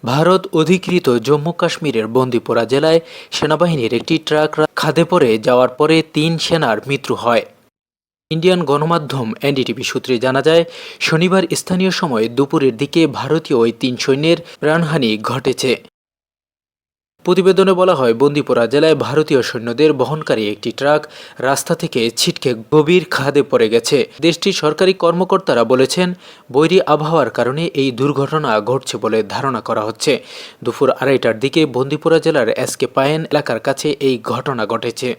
ভারত অধিকৃত জম্মু কাশ্মীরের বন্দিপোরা জেলায় সেনাবাহিনীর একটি ট্রাক খাদে পড়ে যাওয়ার পরে ৩ সেনার মৃত্যু হয়। ইন্ডিয়ান গণমাধ্যম এনডিটিভি সূত্রে জানা যায়, শনিবার স্থানীয় সময় দুপুরের দিকে ভারতীয় ওই ৩ সৈন্যের প্রাণহানি ঘটেছে। প্রতিবেদনে বলা হয়, বন্দিপোরা জেলায় ভারতীয় সৈন্যদের বহনকারী একটি ট্রাক রাস্তা থেকে ছিটকে গভীর খাদে পড়ে গেছে। দেশটির সরকারি কর্মকর্তারা বলেছেন, বৈরী আবহাওয়ার কারণে এই দুর্ঘটনা ঘটছে বলে ধারণা করা হচ্ছে। দুপুর ২:৩০টার দিকে বন্দিপোরা জেলার এসকে পায়েন এলাকার কাছে এই ঘটনা ঘটেছে।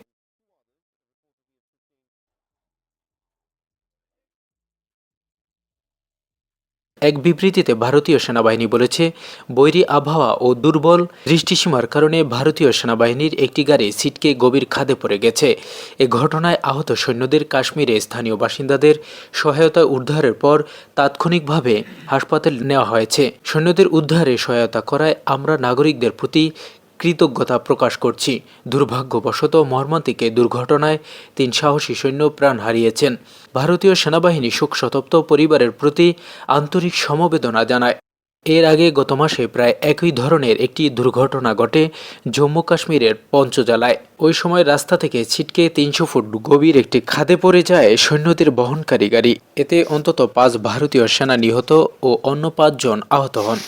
এক বিবৃতিতে ভারতীয় সেনাবাহিনী বলেছে, বৈরী আবহাওয়া ও দুর্বল দৃষ্টিসীমার কারণে ভারতীয় সেনাবাহিনীর একটি গাড়ি ছিটকে গভীর খাদে পড়ে গেছে। এ ঘটনায় আহত সৈন্যদের কাশ্মীরে স্থানীয় বাসিন্দাদের সহায়তায় উদ্ধারের পর তাৎক্ষণিকভাবে হাসপাতালে নেওয়া হয়েছে। সৈন্যদের উদ্ধারে সহায়তা করায় আমরা নাগরিকদের প্রতি কৃতজ্ঞতা প্রকাশ করছি। দুর্ভাগ্যবশত মর্মান্তিক এ দুর্ঘটনায় ৩ সাহসী সৈন্য প্রাণ হারিয়েছেন। ভারতীয় সেনাবাহিনী শোকসন্তপ্ত পরিবারের প্রতি আন্তরিক সমবেদনা জানায়। এর আগে গত মাসে প্রায় একই ধরনের একটি দুর্ঘটনা ঘটে জম্মু কাশ্মীরের পঞ্চজেলায়। ওই সময় রাস্তা থেকে ছিটকে ৩০০ ফুট গভীর একটি খাদে পড়ে যায় সৈন্যদের বহনকারী গাড়ি। এতে অন্তত ৫ ভারতীয় সেনা নিহত ও অন্য ৫ জন আহত হন।